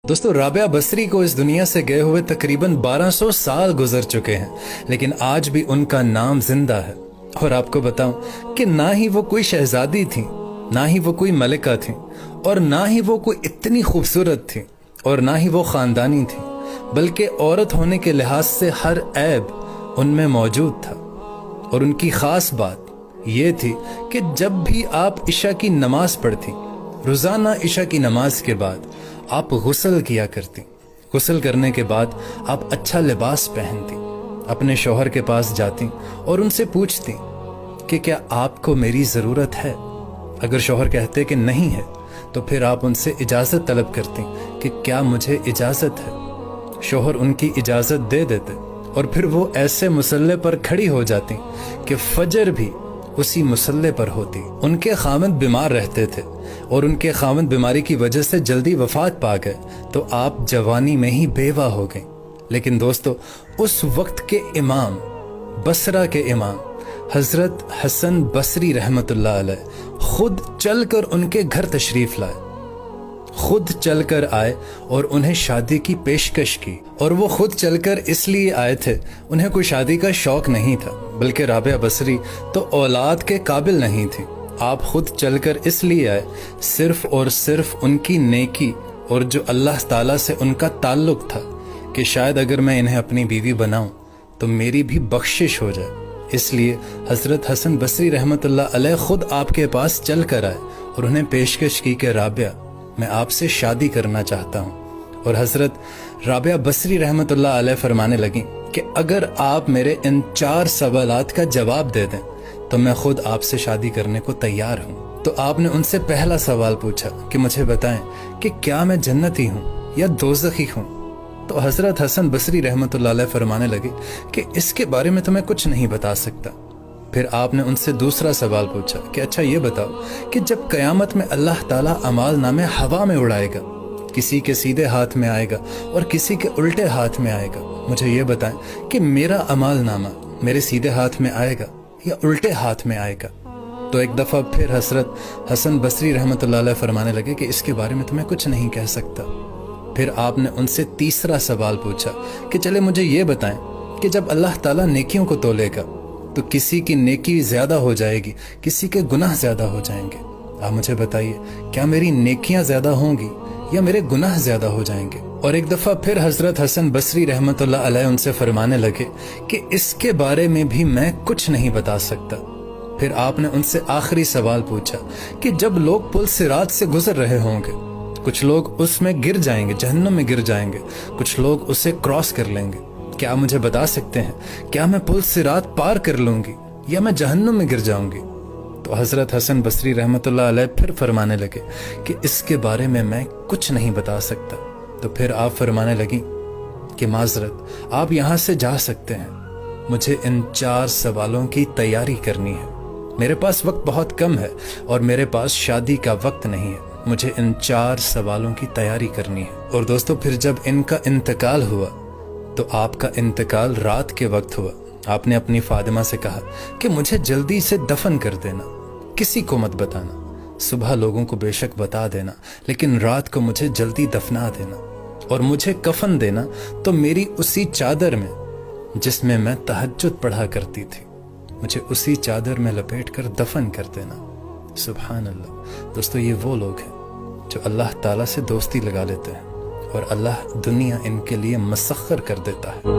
दोस्तों, राबिया बसरी को इस दुनिया से गए हुए तकरीबन 1200 साल गुजर चुके हैं, लेकिन आज भी उनका नाम जिंदा है। और आपको बताऊं कि ना ही वो कोई शहजादी थी, ना ही वो कोई मलिका थी, और ना ही वो कोई इतनी खूबसूरत थी, और ना ही वो खानदानी थी, बल्कि औरत होने के लिहाज से हर ऐब उनमें मौजूद था। और उनकी खास बात ये थी कि जब भी आप इशा की नमाज पढ़ती, रोजाना इशा की नमाज के बाद आप गुस्ल किया करती। गुस्ल करने के बाद आप अच्छा लिबास पहनती, अपने शौहर के पास जाती और उनसे पूछती कि क्या आपको मेरी ज़रूरत है। अगर शौहर कहते कि नहीं है तो फिर आप उनसे इजाज़त तलब करती कि क्या मुझे इजाज़त है। शौहर उनकी इजाज़त दे देते और फिर वो ऐसे मुसल्ले पर खड़ी हो जाती कि फजर भी उसी मुसल्ले पर होती। उनके खामद बीमार रहते थे और उनके खामद बीमारी की वजह से जल्दी वफात पा गए, तो आप जवानी में ही बेवा हो गए। लेकिन दोस्तों, उस वक्त के इमाम, बसरा के इमाम हजरत हसन बसरी रहमतुल्लाह अलैह खुद चलकर उनके घर तशरीफ लाए, खुद चलकर आए और उन्हें शादी की पेशकश की। और वो खुद चलकर इसलिए आए थे, उन्हें कोई शादी का शौक नहीं था, बल्कि राबिया बसरी तो औलाद के काबिल नहीं थी। आप खुद चलकर इसलिए आए सिर्फ और सिर्फ उनकी नेकी और जो अल्लाह ताला से उनका ताल्लुक था कि शायद अगर मैं इन्हें अपनी बीवी बनाऊं तो मेरी भी बख्शिश हो जाए। इसलिए हजरत हसन बसरी रहमतुल्लाह अलैह खुद आपके पास चल कर आए और उन्हें पेशकश की कि राबिया, मैं आपसे शादी करना चाहता हूँ। और हजरत राबिया बसरी रहमतुल्लाह अलैह फरमाने लगी कि अगर आप मेरे इन 4 सवालात का जवाब दे दें तो मैं खुद आपसे शादी करने को तैयार हूँ। तो आपने उनसे पहला सवाल पूछा कि मुझे बताएं कि क्या मैं जन्नती हूँ या दोज़खी हूँ। तो हजरत हसन बसरी रहमतुल्लाह अलैह फरमाने लगे कि इसके बारे में तो मैं कुछ नहीं बता सकता। फिर आपने उनसे दूसरा सवाल पूछा कि अच्छा ये बताओ कि जब क़यामत में अल्लाह ताला अमाल नामे हवा में उड़ाएगा, किसी के सीधे हाथ में आएगा और किसी के उल्टे हाथ में आएगा, मुझे ये बताएं कि मेरा अमाल नामा मेरे सीधे हाथ में आएगा या उल्टे हाथ में आएगा। तो एक दफ़ा फिर हजरत हसन बसरी रहमतुल्लाह अलैह फरमाने लगे कि इसके बारे में तो मैं कुछ नहीं कह सकता। फिर आपने उनसे तीसरा सवाल पूछा कि चले मुझे ये बताएं कि जब अल्लाह ताला नेकियों को तोलेगा तो किसी की नेकी ज़्यादा हो जाएगी, किसी के गुनाह ज़्यादा हो जाएंगे। आप मुझे बताइए, क्या मेरी नेकियां ज़्यादा होंगी या मेरे गुनाह ज़्यादा हो जाएंगे। और एक दफ़ा फिर हजरत हसन बसरी रहमतुल्लाह अलैह उनसे फरमाने लगे कि इसके बारे में भी मैं कुछ नहीं बता सकता। फिर आपने उनसे आखिरी सवाल पूछा कि जब लोग पुल सिरात से गुजर रहे होंगे, कुछ लोग उसमें गिर जाएंगे, जहन्नुम में गिर जाएंगे, कुछ लोग उसे क्रॉस कर लेंगे, क्या मुझे बता सकते हैं क्या मैं पुल सिरात पार कर लूंगी या मैं जहन्नुम में गिर जाऊंगी। तो हजरत हसन बसरी रहमतुल्लाह अलैह फिर फरमाने लगे कि इसके बारे में मैं कुछ नहीं बता सकता। तो फिर आप फरमाने लगी कि माजरत, आप यहाँ से जा सकते हैं, मुझे इन 4 सवालों की तैयारी करनी है। मेरे पास वक्त बहुत कम है और मेरे पास शादी का वक्त नहीं है, मुझे इन 4 सवालों की तैयारी करनी है। और दोस्तों, फिर जब इनका इंतकाल हुआ तो आपका इंतकाल रात के वक्त हुआ। आपने अपनी फातिमा से कहा कि मुझे जल्दी से दफन कर देना, किसी को मत बताना, सुबह लोगों को बेशक बता देना, लेकिन रात को मुझे जल्दी दफना देना और मुझे कफन देना तो मेरी उसी चादर में जिसमें मैं तहज्जुद पढ़ा करती थी, मुझे उसी चादर में लपेट कर दफन कर देना। सुभान अल्लाह। दोस्तों, ये वो लोग हैं जो अल्लाह ताला से दोस्ती लगा लेते हैं और अल्लाह दुनिया इनके लिए मसख्खर कर देता है।